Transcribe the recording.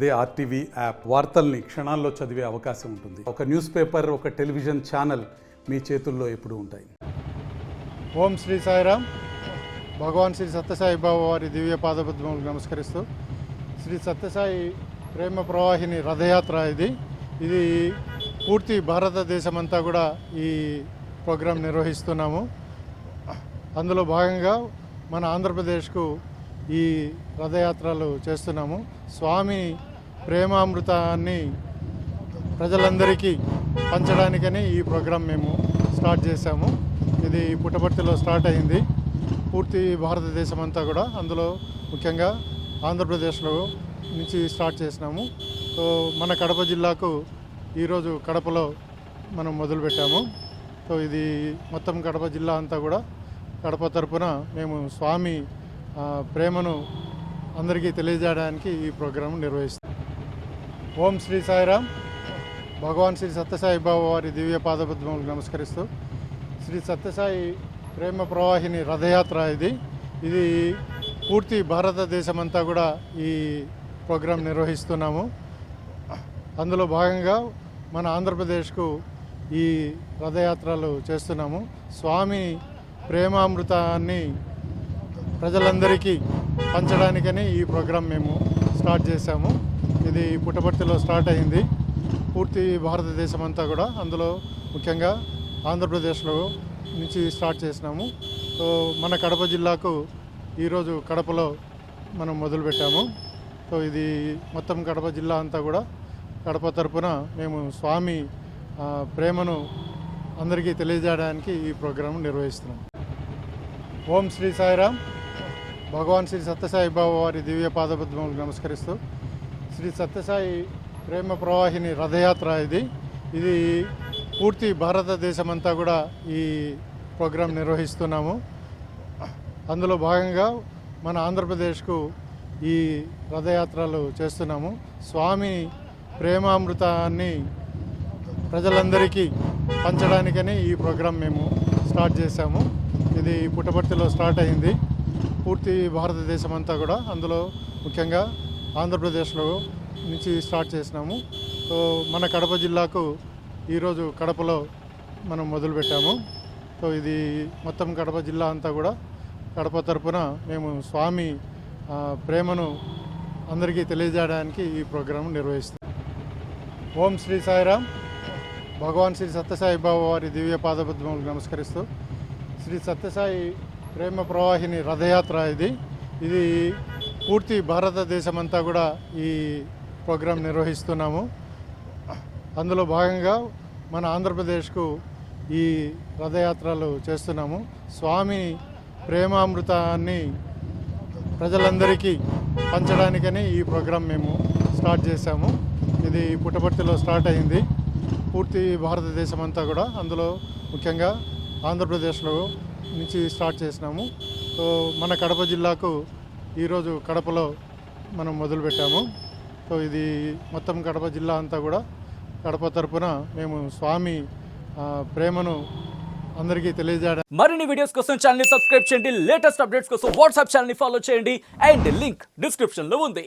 అదే RTV app వార్తల్ని క్షణాల్లో చదివే అవకాశం ఉంటుంది. ఒక న్యూస్ పేపర్, ఒక టెలివిజన్ ఛానల్ మీ చేతుల్లో ఎప్పుడూ ఉంటాయి. ఓం శ్రీ సాయిరామ్. భగవాన్ శ్రీ సత్యసాయి బాబా వారి దివ్య పాదపద్మములకు నమస్కరిస్తూ, శ్రీ సత్యసాయి ప్రేమ ప్రవాహిని రథయాత్ర ఇది పూర్తి భారతదేశమంతా కూడా ఈ ప్రోగ్రాం నిర్వహిస్తున్నాము. అందులో భాగంగా మన ఆంధ్రప్రదేశ్కు ఈ రథయాత్రలు చేస్తున్నాము. స్వామి ప్రేమామృతాన్ని ప్రజలందరికీ పంచడానికని ఈ ప్రోగ్రాం మేము స్టార్ట్ చేశాము. ఇది పుట్టపర్తిలో స్టార్ట్ అయింది. పూర్తి భారతదేశం అంతా కూడా, అందులో ముఖ్యంగా ఆంధ్రప్రదేశ్లో నుంచి స్టార్ట్ చేసినాము. సో మన కడప జిల్లాకు ఈరోజు కడపలో మనం మొదలుపెట్టాము. సో ఇది మొత్తం కడప జిల్లా అంతా కూడా కడప తరపున మేము స్వామి ప్రేమను అందరికీ తెలియజేయడానికి ఈ ప్రోగ్రాం నిర్వహిస్తాం. ఓం శ్రీ సాయిరామ్. భగవాన్ శ్రీ సత్యసాయి బాబా వారి దివ్య పాదపద్మములకు నమస్కరిస్తూ, శ్రీ సత్యసాయి ప్రేమ ప్రవాహిని రథయాత్ర ఇది పూర్తి భారతదేశమంతా కూడా ఈ ప్రోగ్రాం నిర్వహిస్తున్నాము. అందులో భాగంగా మన ఆంధ్రప్రదేశ్కు ఈ రథయాత్రలు చేస్తున్నాము. స్వామి ప్రేమామృతాన్ని ప్రజలందరికీ పంచడానికని ఈ ప్రోగ్రాం మేము స్టార్ట్ చేశాము. ఇది పుట్టపర్తిలో స్టార్ట్ అయింది. పూర్తి భారతదేశం అంతా కూడా, అందులో ముఖ్యంగా ఆంధ్రప్రదేశ్లో నుంచి స్టార్ట్ చేసినాము. సో మన కడప జిల్లాకు ఈరోజు కడపలో మనం మొదలుపెట్టాము. సో ఇది మొత్తం కడప జిల్లా అంతా కూడా కడప తరపున మేము స్వామి ప్రేమను అందరికీ తెలియజేయడానికి ఈ ప్రోగ్రాం నిర్వహిస్తున్నాం. ఓం శ్రీ సాయిరామ్. భగవాన్ శ్రీ సత్యసాయి బాబా వారి దివ్య పాదపద్మములకు నమస్కరిస్తూ, శ్రీ సత్యసాయి ప్రేమ ప్రవాహిని రథయాత్ర ఇది పూర్తి భారతదేశమంతా కూడా ఈ ప్రోగ్రాం నిర్వహిస్తున్నాము. అందులో భాగంగా మన ఆంధ్రప్రదేశ్కు ఈ రథయాత్రలు చేస్తున్నాము. స్వామి ప్రేమామృతాన్ని ప్రజలందరికీ పంచడానికని ఈ ప్రోగ్రాం మేము స్టార్ట్ చేశాము. ఇది పుట్టపర్తిలో స్టార్ట్ అయింది. పూర్తి భారతదేశం అంతా కూడా, అందులో ముఖ్యంగా ఆంధ్రప్రదేశ్లో నుంచి స్టార్ట్ చేసినాము. సో మన కడప జిల్లాకు ఈరోజు కడపలో మనం మొదలుపెట్టాము. సో ఇది మొత్తం కడప జిల్లా అంతా కూడా కడప తరపున మేము స్వామి ప్రేమను అందరికీ తెలియజేయడానికి ఈ ప్రోగ్రాం నిర్వహిస్తాం. ఓం శ్రీ సాయిరామ్. భగవాన్ శ్రీ సత్యసాయి బాబా వారి దివ్య పాదపద్మములకు నమస్కరిస్తూ, శ్రీ సత్యసాయి ప్రేమ ప్రవాహిని రథయాత్ర ఇది పూర్తి భారతదేశమంతా కూడా ఈ ప్రోగ్రాం నిర్వహిస్తున్నాము. అందులో భాగంగా మన ఆంధ్రప్రదేశ్కు ఈ రథయాత్రలు చేస్తున్నాము. స్వామి ప్రేమామృతాన్ని ప్రజలందరికీ పంచడానికని ఈ ప్రోగ్రాం మేము స్టార్ట్ చేశాము. ఇది పుట్టపర్తిలో స్టార్ట్ అయింది. పూర్తి భారతదేశం అంతా కూడా, అందులో ముఖ్యంగా ఆంధ్రప్రదేశ్లో నుంచి స్టార్ట్ చేసినాము. సో మన కడప జిల్లాకు ఈరోజు కడపలో మనం మొదలుపెట్టాము. సో ఇది మొత్తం కడప జిల్లా అంతా కూడా కడప తరపున మేము స్వామి ప్రేమను అందరికీ తెలియజేయడం. మరిన్ని వీడియోస్ కోసం ఛానల్ ని సబ్స్క్రైబ్ చేయండి. లేటెస్ట్ అప్డేట్స్ కోసం వాట్సాప్ ఛానల్ ని ఫాలో చేయండి. అండ్ లింక్ డిస్క్రిప్షన్ లో ఉంది.